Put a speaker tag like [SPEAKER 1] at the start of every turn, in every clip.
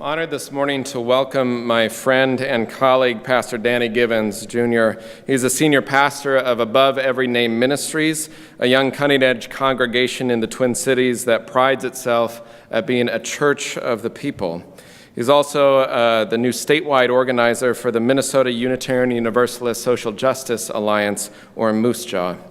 [SPEAKER 1] honored this morning to welcome my friend and colleague, Pastor Danny Givens, Jr. He's a senior pastor of Above Every Name Ministries, a young cutting-edge congregation in the Twin Cities that prides itself at being a church of the people. He's also the new statewide organizer for the Minnesota Unitarian Universalist Social Justice Alliance, or MooseJaw.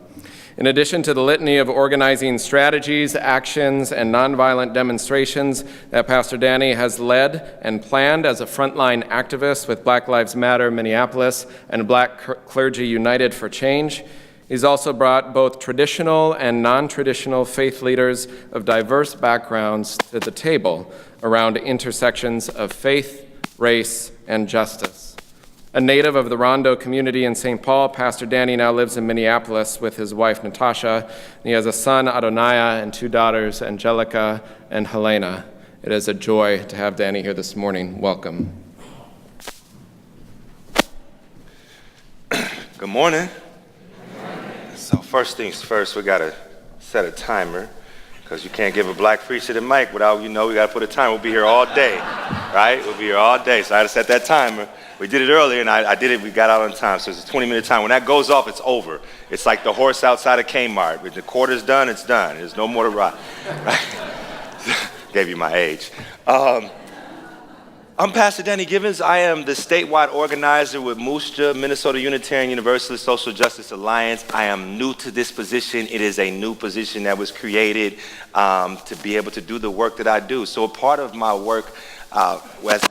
[SPEAKER 1] In addition to the litany of organizing strategies, actions, and nonviolent demonstrations that Pastor Danny has led and planned as a frontline activist with Black Lives Matter Minneapolis and Black Clergy United for Change, he's also brought both traditional and non-traditional faith leaders of diverse backgrounds to the table around intersections of faith, race, and justice. A native of the Rondo community in St. Paul, Pastor Danny now lives in Minneapolis with his wife, Natasha, and he has a son, Adonaiah, and two daughters, Angelica and Helena. It is a joy to have Danny here this morning. Welcome.
[SPEAKER 2] Good morning. So first things first, we got to set a timer, because you can't give a black preacher the mic without, we got to put a timer. We'll be here all day, right? We'll be here all day, so I had to set that timer. We did it earlier, and I did it. We got out on time, so it's a 20-minute time. When that goes off, it's over. It's like the horse outside of Kmart. When the quarter's done, it's done. There's no more to ride. Gave you my age. I'm Pastor Danny Givens. I am the statewide organizer with MooseJaw, Minnesota Unitarian Universalist Social Justice Alliance. I am new to this position. It is a new position that was created to be able to do the work that I do. So a part of my work as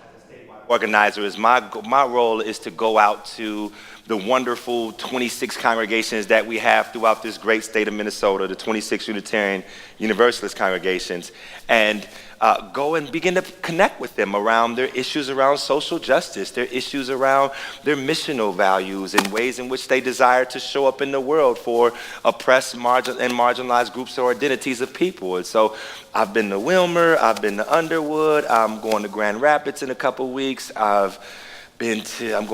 [SPEAKER 2] organizer is my role is to go out to the wonderful 26 congregations that we have throughout this great state of Minnesota, the 26 Unitarian Universalist congregations, and go and begin to connect with them around their issues around social justice, their issues around their missional values and ways in which they desire to show up in the world for oppressed and marginalized groups or identities of people. And so I've been to Wilmer, I've been to Underwood, I'm going to Grand Rapids in a couple weeks, I'm going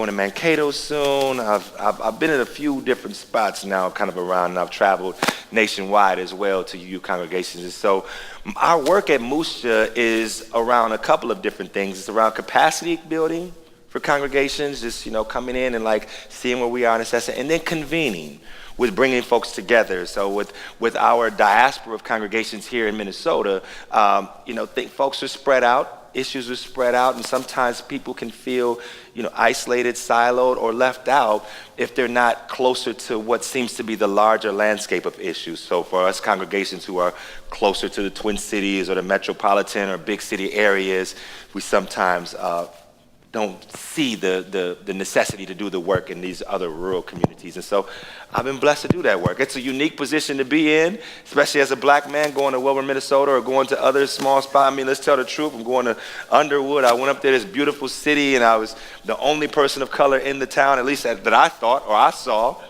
[SPEAKER 2] to Mankato soon. I've been in a few different spots now kind of around, and I've traveled nationwide as well to UU congregations. And so our work at MooseJaw is around a couple of different things. It's around capacity building for congregations, just coming in and like seeing where we are in assessing, and then convening with bringing folks together. So with our diaspora of congregations here in Minnesota, folks are spread out. Issues are spread out, and sometimes people can feel, isolated, siloed, or left out if they're not closer to what seems to be the larger landscape of issues. So for us congregations who are closer to the Twin Cities or the metropolitan or big city areas, we sometimes don't see the necessity to do the work in these other rural communities. And so I've been blessed to do that work. It's a unique position to be in, especially as a black man going to Wilmer, Minnesota, or going to other small spots. I mean, let's tell the truth. I'm going to Underwood. I went up there, this beautiful city, and I was the only person of color in the town, at least that I thought or I saw,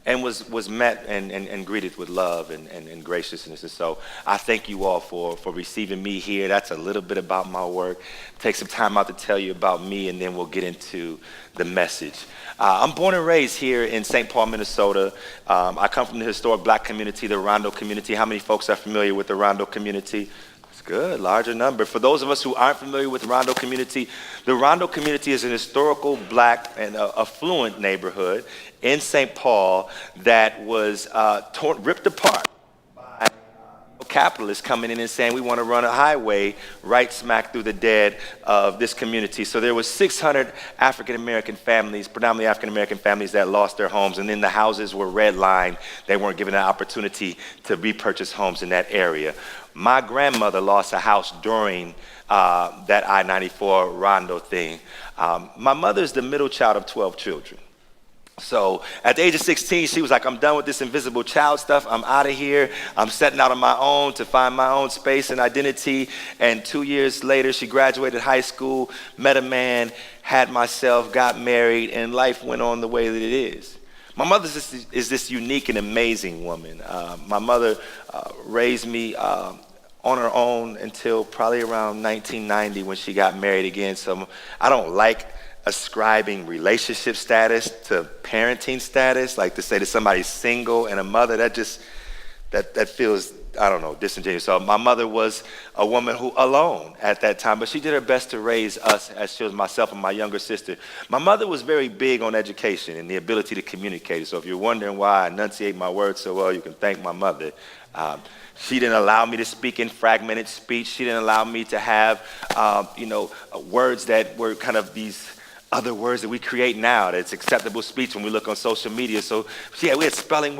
[SPEAKER 2] and was met and greeted with love and graciousness. And so I thank you all for receiving me here. That's a little bit about my work. Take some time out to tell you about me, and then we'll get into the message. I'm born and raised here in St. Paul, Minnesota. I come from the historic black community, the Rondo community. How many folks are familiar with the Rondo community? It's good, larger number. For those of us who aren't familiar with the Rondo community is an historical black and affluent neighborhood in St. Paul that was ripped apart by capitalists coming in and saying, we want to run a highway right smack through the dead of this community. So there was 600 African-American families, predominantly African-American families, that lost their homes, and then the houses were redlined. They weren't given an opportunity to repurchase homes in that area. My grandmother lost a house during that I-94 Rondo thing. My mother's the middle child of 12 children. So at the age of 16, she was like, I'm done with this invisible child stuff. I'm out of here. I'm setting out on my own to find my own space and identity. And 2 years later, she graduated high school, met a man, had myself, got married, and life went on the way that it is. My mother is this unique and amazing woman. My mother raised me on her own until probably around 1990 when she got married again. So I don't like ascribing relationship status to parenting status, like to say that somebody's single and a mother, that feels I don't know, disingenuous. So my mother was a woman who alone at that time, but she did her best to raise us as she was myself and my younger sister. My mother was very big on education and the ability to communicate. So if you're wondering why I enunciate my words so well, you can thank my mother. She didn't allow me to speak in fragmented speech. She didn't allow me to have, words that were kind of these other words that we create now that's acceptable speech when we look on social media. So we had spelling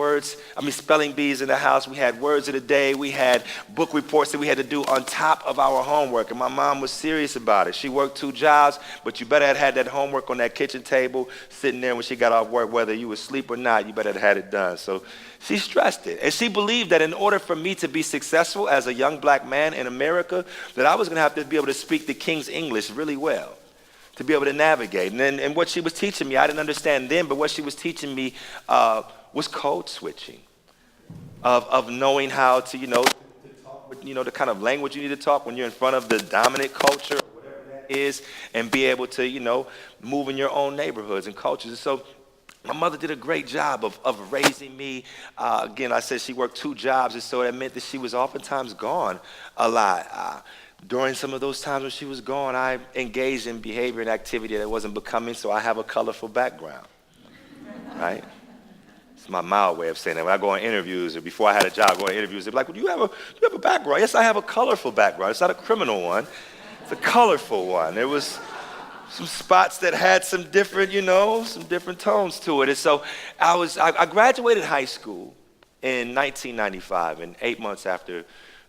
[SPEAKER 2] bees in the house. We had words of the day. We had book reports that we had to do on top of our homework. And my mom was serious about it. She worked 2 jobs, but you better have had that homework on that kitchen table sitting there when she got off work, whether you were asleep or not, you better have had it done. So she stressed it. And she believed that in order for me to be successful as a young black man in America, that I was going to have to be able to speak the King's English really well, to be able to navigate. And what she was teaching me, I didn't understand then, but what she was teaching me was code switching, of knowing how to, to talk with, the kind of language you need to talk when you're in front of the dominant culture, or whatever that is, and be able to, move in your own neighborhoods and cultures. And so my mother did a great job of raising me. Again, I said she worked 2 jobs, and so that meant that she was oftentimes gone a lot. During some of those times when she was gone, I engaged in behavior and activity that wasn't becoming, so I have a colorful background, right? It's my mild way of saying that. When I go on interviews, or before I had a job, go on interviews, they're like, well, do you have a background? Yes, I have a colorful background. It's not a criminal one. It's a colorful one. There was some spots that had some different, some different tones to it. And so I graduated high school in 1995, and 8 months after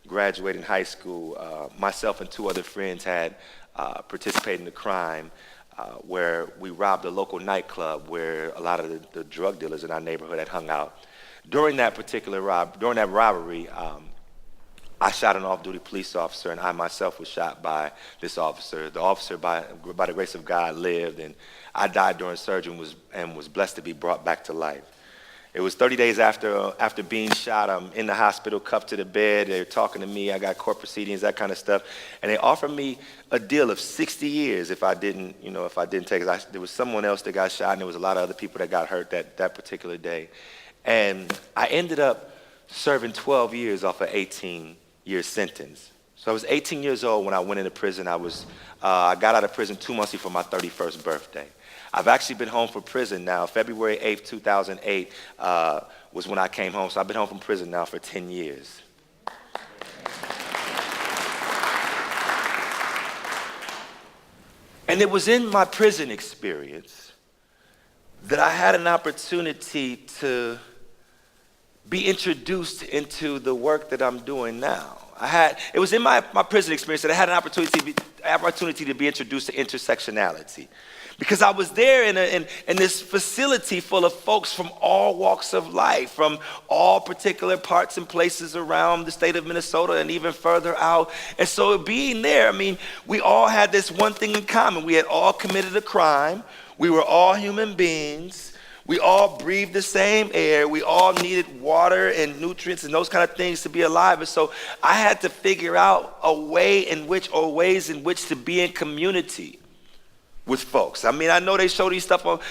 [SPEAKER 2] graduating high school, myself and 2 other friends had participated in a crime where we robbed a local nightclub where a lot of the drug dealers in our neighborhood had hung out. During that robbery, I shot an off-duty police officer, and I myself was shot by this officer. The officer, by the grace of God, lived, and I died during surgery and was blessed to be brought back to life. It was 30 days after being shot. I'm in the hospital, cuffed to the bed. They're talking to me. I got court proceedings, that kind of stuff. And they offered me a deal of 60 years if I didn't take it. There was someone else that got shot, and there was a lot of other people that got hurt that particular day. And I ended up serving 12 years off an 18-year sentence. So I was 18 years old when I went into prison. I got out of prison 2 months before my 31st birthday. I've actually been home from prison now. February 8th, 2008 was when I came home. So I've been home from prison now for 10 years. And it was in my prison experience that I had an opportunity to be introduced into the work that I'm doing now. It was in my prison experience that I had an opportunity to be introduced to intersectionality. Because I was there in this facility full of folks from all walks of life, from all particular parts and places around the state of Minnesota and even further out. And so being there, we all had this one thing in common. We had all committed a crime. We were all human beings. We all breathed the same air. We all needed water and nutrients and those kind of things to be alive. And so I had to figure out ways in which to be in community with folks. I know they show these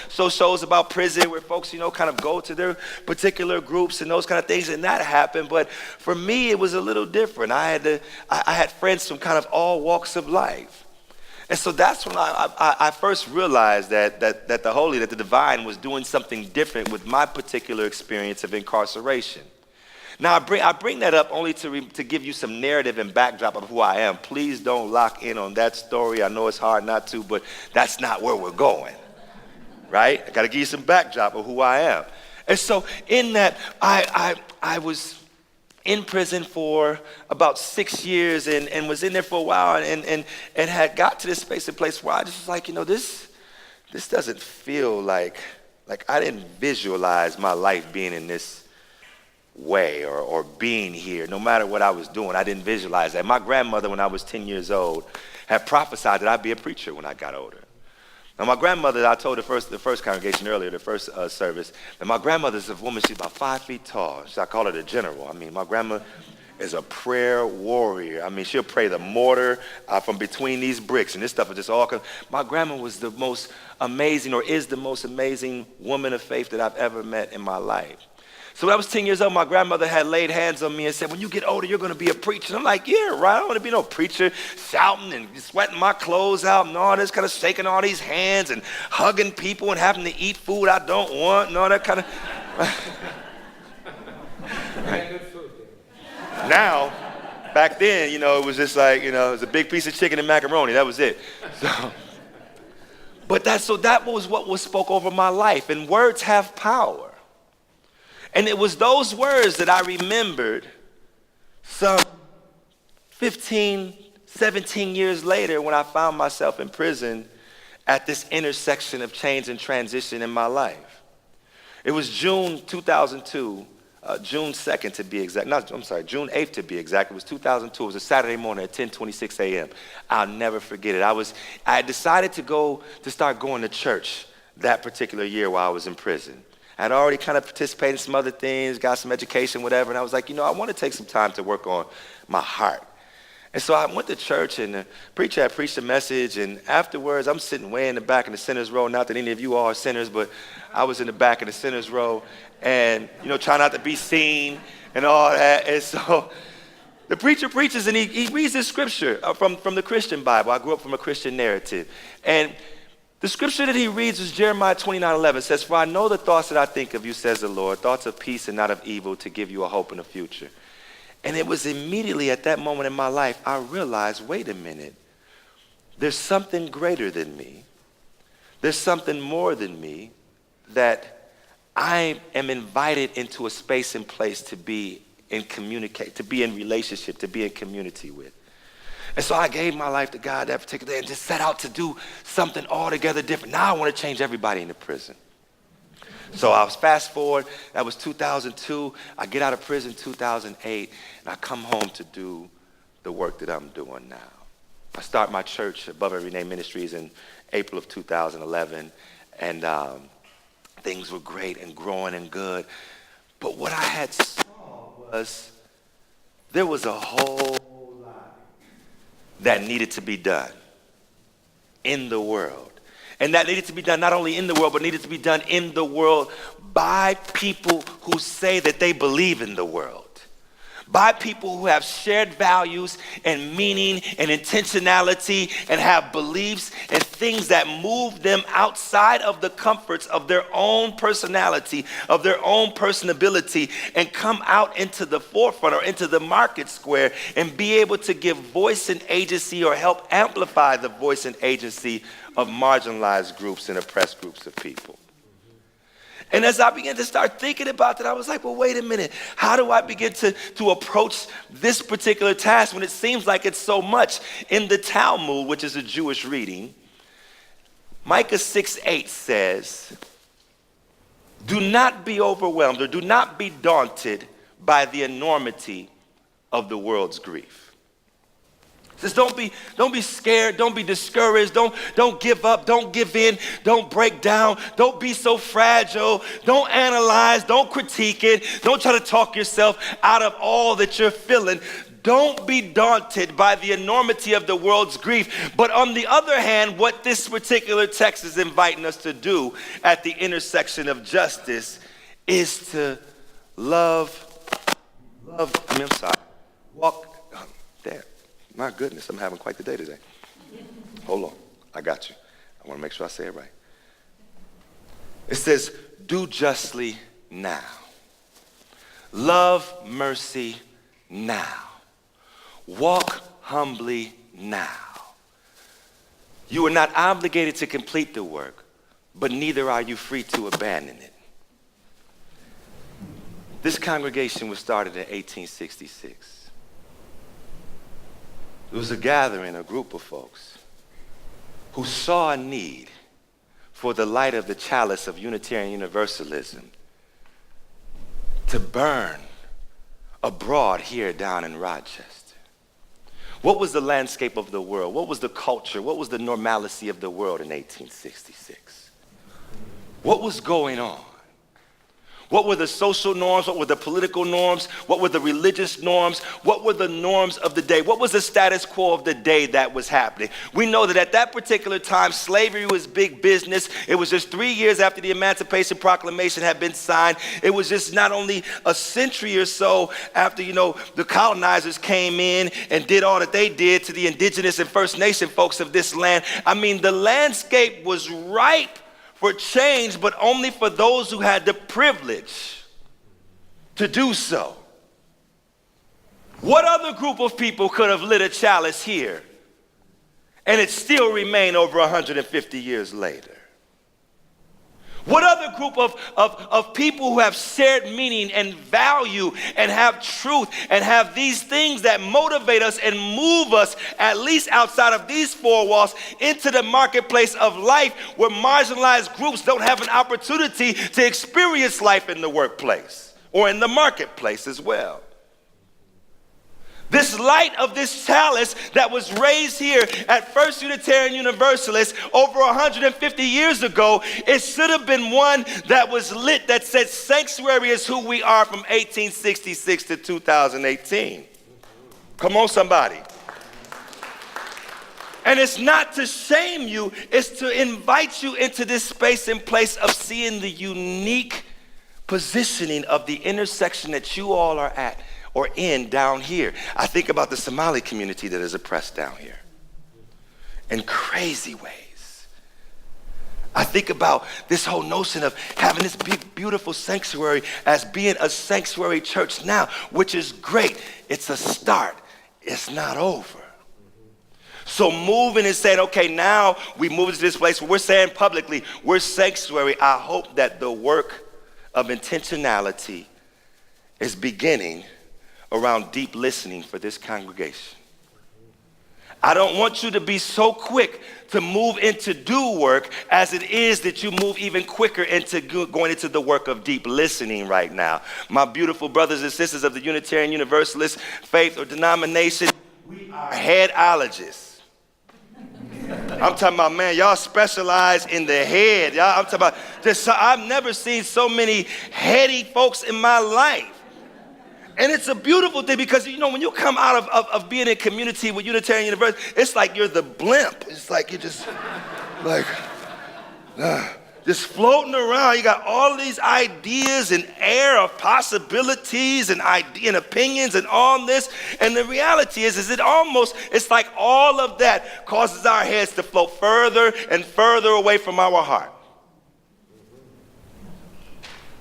[SPEAKER 2] shows about prison where folks, kind of go to their particular groups and those kind of things, and that happened. But for me, it was a little different. I had friends from kind of all walks of life. And so that's when I first realized that the holy, that the divine was doing something different with my particular experience of incarceration. Now, I bring that up only to give you some narrative and backdrop of who I am. Please don't lock in on that story. I know it's hard not to, but that's not where we're going, right? I got to give you some backdrop of who I am. And so in that, I was in prison for about 6 years and was in there for a while and had got to this space and place where I just was like, this doesn't feel like I didn't visualize my life being in this way or being here. No matter what I was doing, I didn't visualize that. My grandmother, when I was 10 years old, had prophesied that I'd be a preacher when I got older. Now, my grandmother, I told the first congregation earlier, the first service, that my grandmother's a woman, she's about 5 feet tall. So I call her the general. My grandma is a prayer warrior. She'll pray the mortar from between these bricks, and this stuff is just all. My grandma was the most amazing, or is the most amazing woman of faith that I've ever met in my life. So when I was 10 years old, my grandmother had laid hands on me and said, when you get older, you're going to be a preacher. And I'm like, yeah, right. I don't want to be no preacher, shouting and sweating my clothes out and all this, kind of shaking all these hands and hugging people and having to eat food I don't want and all that kind of. Now, back then, it was just like, it was a big piece of chicken and macaroni. That was it. So that was what was spoke over my life. And words have power. And it was those words that I remembered some 15, 17 years later when I found myself in prison at this intersection of change and transition in my life. It was June 2002, June 2nd to be exact. June 8th to be exact. It was 2002. It was a Saturday morning at 10:26 a.m. I'll never forget it. I had decided to start going to church that particular year while I was in prison. I'd already kind of participated in some other things, got some education, whatever, and I was like, I want to take some time to work on my heart. And so I went to church, and the preacher had preached a message, and afterwards, I'm sitting way in the back in the sinner's row. Not that any of you all are sinners, but I was in the back of the sinner's row, and, trying not to be seen and all that. And so the preacher preaches, and he reads this scripture from the Christian Bible. I grew up from a Christian narrative. And the scripture that he reads is Jeremiah 29:11. It says, for I know the thoughts that I think of you, says the Lord, thoughts of peace and not of evil, to give you a hope in the future. And it was immediately at that moment in my life, I realized, wait a minute, there's something greater than me. There's something more than me that I am invited into a space and place to be in relationship, to be in community with. And so I gave my life to God that particular day and just set out to do something altogether different. Now I want to change everybody in the prison. So I was fast forward, that was 2002. I get out of prison 2008, and I come home to do the work that I'm doing now. I start my church, Above Every Name Ministries, in April of 2011, and things were great and growing and good. But what I had saw was there was a whole lot that needed to be done in the world. And that needed to be done not only in the world, but needed to be done in the world by people who say that they believe in the world. By people who have shared values and meaning and intentionality and have beliefs and things that move them outside of the comforts of their own personality, of their own personability, and come out into the forefront or into the market square and be able to give voice and agency or help amplify the voice and agency of marginalized groups and oppressed groups of people. And as I began to start thinking about that, I was like, well, wait a minute. How do I begin to approach this particular task when it seems like it's so much? In the Talmud, which is a Jewish reading, Micah 6:8 says, do not be overwhelmed or do not be daunted by the enormity of the world's grief. It says, don't be scared, don't be discouraged, don't give up, don't give in, don't break down, don't be so fragile, don't analyze, don't critique it, don't try to talk yourself out of all that you're feeling. Don't be daunted by the enormity of the world's grief. But on the other hand, what this particular text is inviting us to do at the intersection of justice is to my goodness, I'm having quite the day today. Hold on, I got you. I want to make sure I say it right. It says, do justly now. Love mercy now. Walk humbly now. You are not obligated to complete the work, but neither are you free to abandon it. This congregation was started in 1866. It was a gathering, a group of folks who saw a need for the light of the chalice of Unitarian Universalism to burn abroad here down in Rochester. What was the landscape of the world? What was the culture? What was the normalcy of the world in 1866? What was going on? What were the social norms? What were the political norms? What were the religious norms? What were the norms of the day? What was the status quo of the day that was happening? We know that at that particular time, slavery was big business. It was just 3 years after the Emancipation Proclamation had been signed. It was just not only a century or so after, the colonizers came in and did all that they did to the indigenous and First Nation folks of this land. I mean, the landscape was ripe for change, but only for those who had the privilege to do so. What other group of people could have lit a chalice here and it still remained over 150 years later? What other group of people who have shared meaning and value and have truth and have these things that motivate us and move us, at least outside of these four walls, into the marketplace of life where marginalized groups don't have an opportunity to experience life in the workplace or in the marketplace as well? This light of this chalice that was raised here at First Unitarian Universalist over 150 years ago, it should have been one that was lit that said sanctuary is who we are from 1866 to 2018. Come on, somebody. And it's not to shame you, it's to invite you into this space and place of seeing the unique positioning of the intersection that you all are at or in down here. I think about the Somali community that is oppressed down here in crazy ways. I think about this whole notion of having this big, beautiful sanctuary as being a sanctuary church now, which is great. It's a start. It's not over. So moving and saying, okay, now we move to this place where we're saying publicly, we're sanctuary. I hope that the work of intentionality is beginning around deep listening for this congregation. I don't want you to be so quick to move into do work as it is that you move even quicker into going into the work of deep listening right now. My beautiful brothers and sisters of the Unitarian Universalist faith or denomination, we are headologists. I'm talking about, man, y'all specialize in the head. I'm talking about this. I've never seen so many heady folks in my life. And it's a beautiful thing because, when you come out of being in community with Unitarian University, it's like you're the blimp. It's like you're just just floating around. You got all these ideas and air of possibilities and opinions and all this. And the reality is it's like all of that causes our heads to float further and further away from our heart.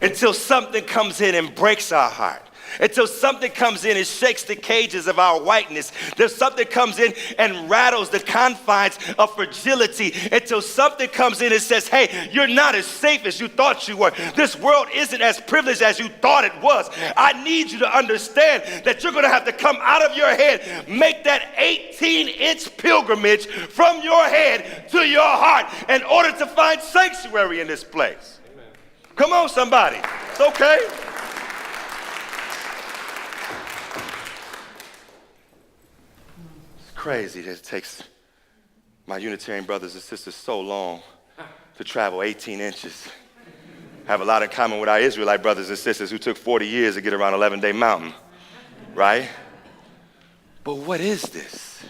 [SPEAKER 2] Until something comes in and breaks our heart. Until something comes in and shakes the cages of our whiteness. There's something comes in and rattles the confines of fragility. Until something comes in and says, hey, you're not as safe as you thought you were. This world isn't as privileged as you thought it was. I need you to understand that you're going to have to come out of your head, make that 18-inch pilgrimage from your head to your heart in order to find sanctuary in this place. Amen. Come on, somebody. It's okay. Crazy that it takes my Unitarian brothers and sisters so long to travel 18 inches. Have a lot in common with our Israelite brothers and sisters who took 40 years to get around 11-day mountain, right? But what is this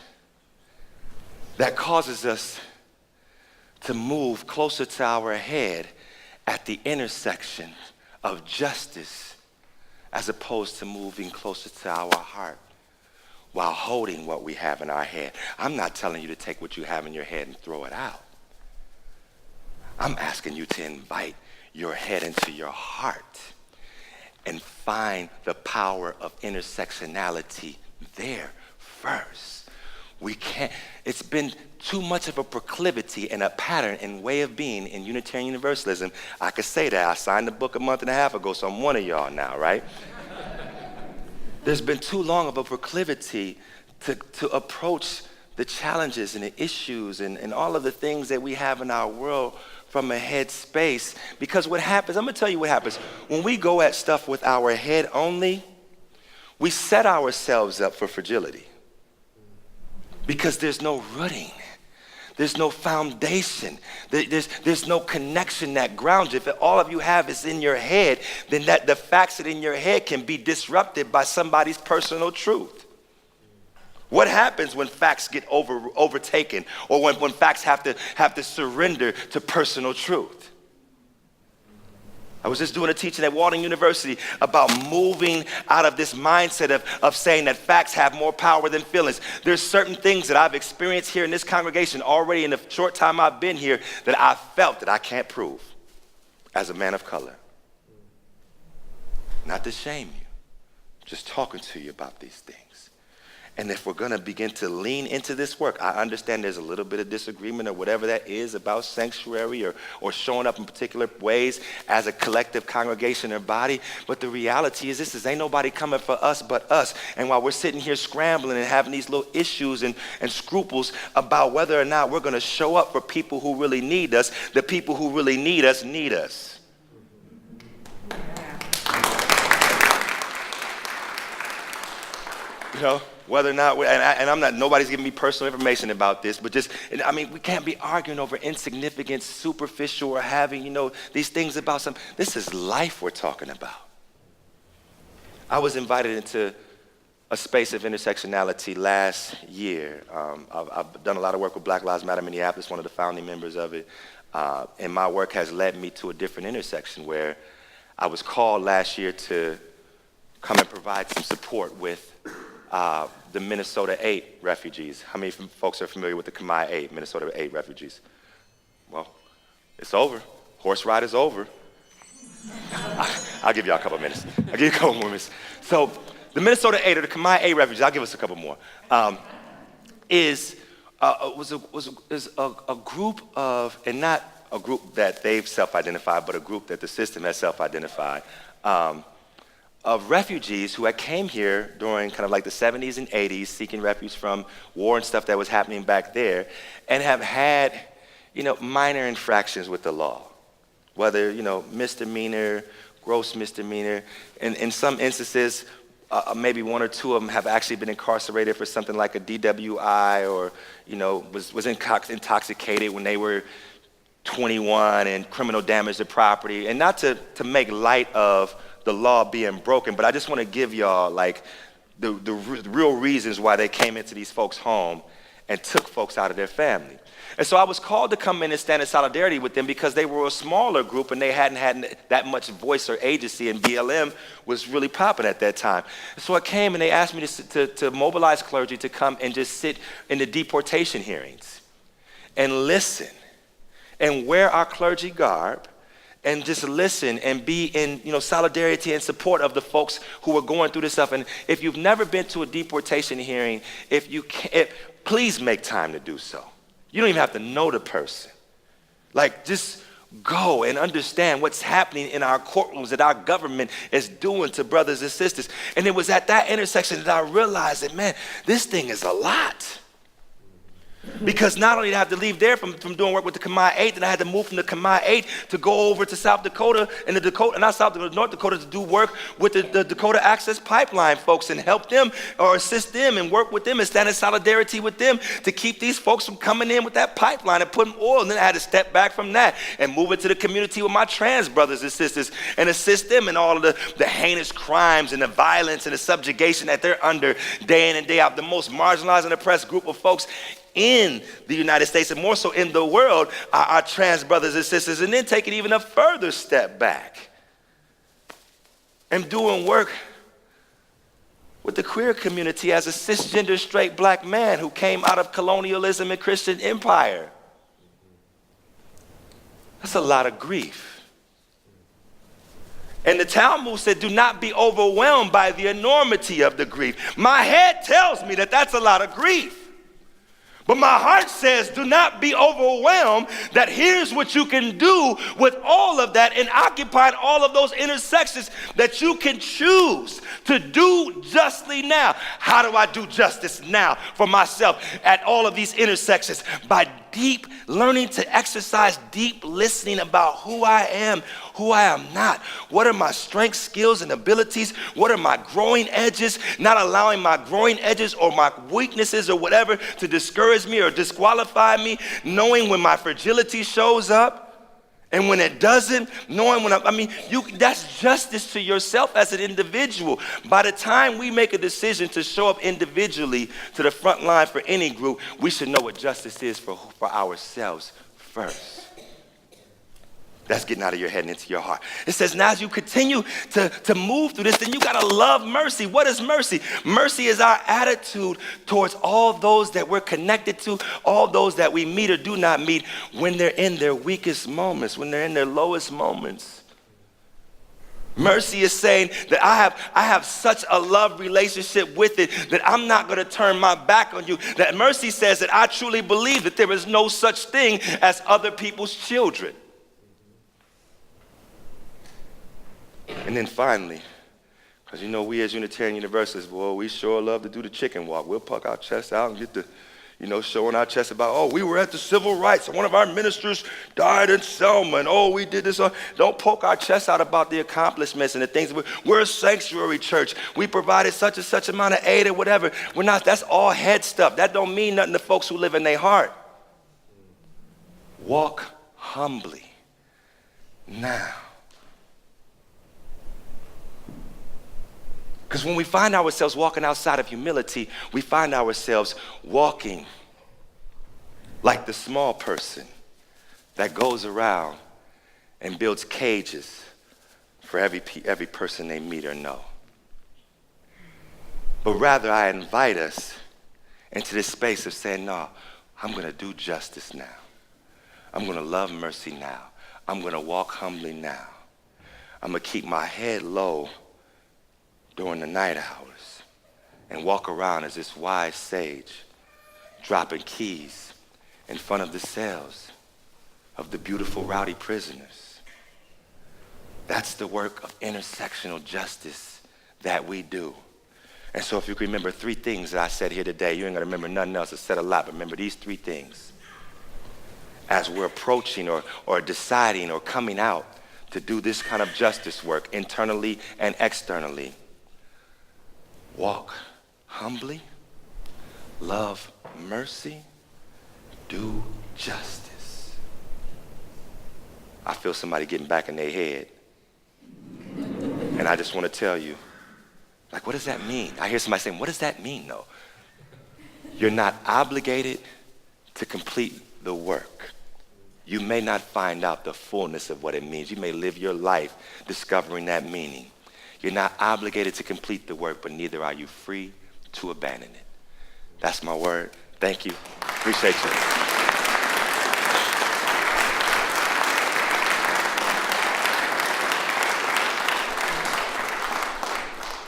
[SPEAKER 2] that causes us to move closer to our head at the intersection of justice as opposed to moving closer to our heart? While holding what we have in our head. I'm not telling you to take what you have in your head and throw it out. I'm asking you to invite your head into your heart and find the power of intersectionality there first. It's been too much of a proclivity and a pattern and way of being in Unitarian Universalism. I could say that. I signed the book a month and a half ago, so I'm one of y'all now, right? There's been too long of a proclivity to approach the challenges and the issues and all of the things that we have in our world from a head space. Because what happens, I'm going to tell you what happens. When we go at stuff with our head only, we set ourselves up for fragility. Because there's no rooting. There's no foundation. There's no connection that grounds you. If all of you have is in your head, then the facts that in your head can be disrupted by somebody's personal truth. What happens when facts get overtaken, or when facts have to surrender to personal truth? I was just doing a teaching at Walden University about moving out of this mindset of saying that facts have more power than feelings. There's certain things that I've experienced here in this congregation already in the short time I've been here that I felt that I can't prove as a man of color. Not to shame you, just talking to you about these things. And if we're going to begin to lean into this work, I understand there's a little bit of disagreement or whatever that is about sanctuary or showing up in particular ways as a collective congregation or body. But the reality is this: ain't nobody coming for us but us. And while we're sitting here scrambling and having these little issues and scruples about whether or not we're going to show up for people who really need us, the people who really need us need us. You know? Whether or not, and I'm not, nobody's giving me personal information about this, but we can't be arguing over insignificant, superficial, or having, these things about something. This is life we're talking about. I was invited into a space of intersectionality last year. I've done a lot of work with Black Lives Matter Minneapolis, one of the founding members of it, and my work has led me to a different intersection where I was called last year to come and provide some support with the Minnesota 8 refugees. How many folks are familiar with the Khmer 8, Minnesota 8 refugees? Well, it's over. Horse ride is over. I'll give y'all a couple minutes. I'll give you a couple more minutes. So the Minnesota 8 or the Khmer 8 refugees, I'll give us a couple more, is a group of, and not a group that they've self-identified, but a group that the system has self-identified, of refugees who had came here during kind of like the 70s and 80s, seeking refuge from war and stuff that was happening back there, and have had, minor infractions with the law, whether, misdemeanor, gross misdemeanor. In some instances, maybe one or two of them have actually been incarcerated for something like a DWI, or, was intoxicated when they were 21 and criminal damage to property. And not to make light of the law being broken, but I just want to give y'all the real reasons why they came into these folks' home and took folks out of their family. And so I was called to come in and stand in solidarity with them because they were a smaller group and they hadn't had that much voice or agency, and BLM was really popping at that time. So I came and they asked me to mobilize clergy to come and just sit in the deportation hearings and listen and wear our clergy garb and just listen and be in, solidarity and support of the folks who are going through this stuff. And if you've never been to a deportation hearing, please make time to do so. You don't even have to know the person. Just go and understand what's happening in our courtrooms that our government is doing to brothers and sisters. And it was at that intersection that I realized that, man, this thing is a lot. Because not only did I have to leave there from doing work with the Khmer 8, then I had to move from the Khmer 8 to go over to South Dakota and North Dakota to do work with the Dakota Access Pipeline folks and help them or assist them and work with them and stand in solidarity with them to keep these folks from coming in with that pipeline and putting oil. And then I had to step back from that and move into the community with my trans brothers and sisters and assist them in all of the heinous crimes and the violence and the subjugation that they're under day in and day out. The most marginalized and oppressed group of folks in the United States, and more so in the world, are our trans brothers and sisters. And then take it even a further step back and doing work with the queer community as a cisgender straight black man who came out of colonialism and Christian empire. That's a lot of grief. And the Talmud said, do not be overwhelmed by the enormity of the grief. My head tells me that that's a lot of grief. But my heart says, do not be overwhelmed, that here's what you can do with all of that and occupying all of those intersections that you can choose to do justly now. How do I do justice now for myself at all of these intersections? By learning to exercise deep listening about who I am not. What are my strengths, skills, and abilities? What are my growing edges? Not allowing my growing edges or my weaknesses or whatever to discourage me or disqualify me. Knowing when my fragility shows up and when it doesn't. Knowing when that's justice to yourself as an individual. By the time we make a decision to show up individually to the front line for any group, we should know what justice is for ourselves first. That's getting out of your head and into your heart. It says, now as you continue to move through this, then you gotta love mercy. What is mercy? Mercy is our attitude towards all those that we're connected to, all those that we meet or do not meet when they're in their weakest moments, when they're in their lowest moments. Mercy is saying that I have such a love relationship with it that I'm not going to turn my back on you. That mercy says that I truly believe that there is no such thing as other people's children. And then finally, because we as Unitarian Universalists, we sure love to do the chicken walk. We'll puck our chests out and get the, showing our chest about, we were at the civil rights and one of our ministers died in Selma and we did this. Don't poke our chests out about the accomplishments and the things. We're a sanctuary church. We provided such and such amount of aid or whatever. We're not, that's all head stuff. That don't mean nothing to folks who live in their heart. Walk humbly now. Because when we find ourselves walking outside of humility, we find ourselves walking like the small person that goes around and builds cages for every person they meet or know. But rather, I invite us into this space of saying, no, I'm going to do justice now. I'm going to love mercy now. I'm going to walk humbly now. I'm going to keep my head low during the night hours and walk around as this wise sage, dropping keys in front of the cells of the beautiful rowdy prisoners. That's the work of intersectional justice that we do. And so if you can remember 3 things that I said here today, you ain't gonna remember nothing else. I said a lot, but remember these 3 things. As we're approaching or deciding or coming out to do this kind of justice work internally and externally. Walk humbly, love mercy, do justice. I feel somebody getting back in their head. And I just want to tell you, what does that mean? I hear somebody saying, what does that mean, though? You're not obligated to complete the work. You may not find out the fullness of what it means. You may live your life discovering that meaning. You're not obligated to complete the work, but neither are you free to abandon it. That's my word. Thank you. Appreciate you.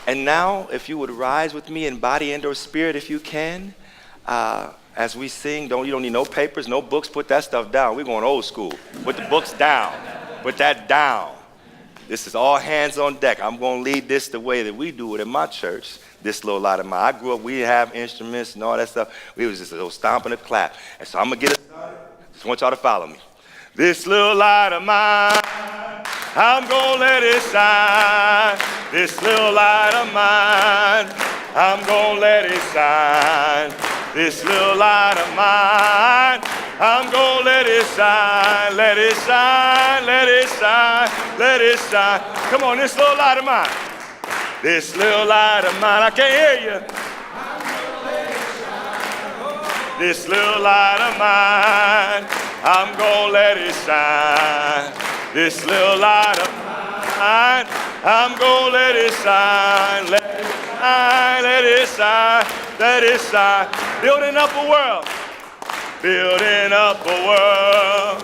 [SPEAKER 2] And now, if you would rise with me in body and or spirit, if you can, as we sing, you don't need no papers, no books, put that stuff down. We're going old school. Put the books down. Put that down. This is all hands on deck. I'm going to lead this the way that we do it in my church, this little light of mine. I grew up, we didn't have instruments and all that stuff. We was just a little stomp and a clap. And so I'm going to get it started. Just want y'all to follow me. This little light of mine, I'm going to let it shine. This little light of mine, I'm going to let it shine. This little light of mine, I'm gonna let it shine, let it shine, let it shine, let it shine. Come on, this little light of mine. This little light of mine, I can't hear you. I'm gonna let it shine. This little light of mine, I'm gonna let it shine. This little light of mine, I'm gonna let it shine, let it shine, let it shine, let it shine. Building up a world. Building up a world,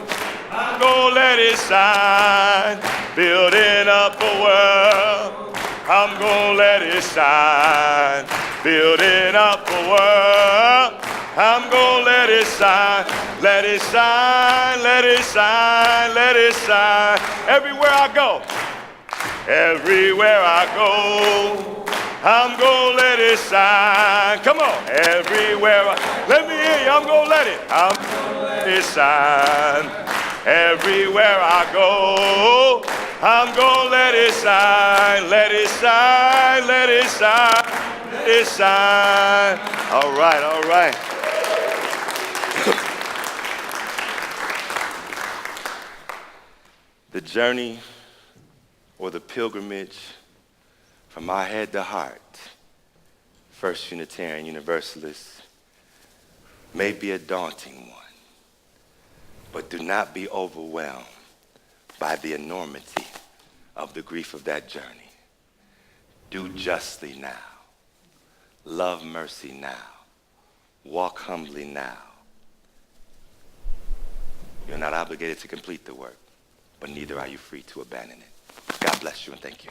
[SPEAKER 2] I'm gonna let it shine. Building up a world, I'm gonna let it shine. Building up a world, I'm gonna let it shine. Let it shine, let it shine, let it shine. Everywhere I go, everywhere I go, I'm gonna let it shine. Come on, everywhere. Let me hear you. I'm gonna let it. I'm gonna let it shine. Everywhere I go, I'm gonna let it shine. Let it shine. Let it shine. Let it shine. All right, all right. The journey or the pilgrimage from our head to heart, First Unitarian Universalist, may be a daunting one, but do not be overwhelmed by the enormity of the grief of that journey. Do justly now. Love mercy now. Walk humbly now. You're not obligated to complete the work, but neither are you free to abandon it. God bless you and thank you.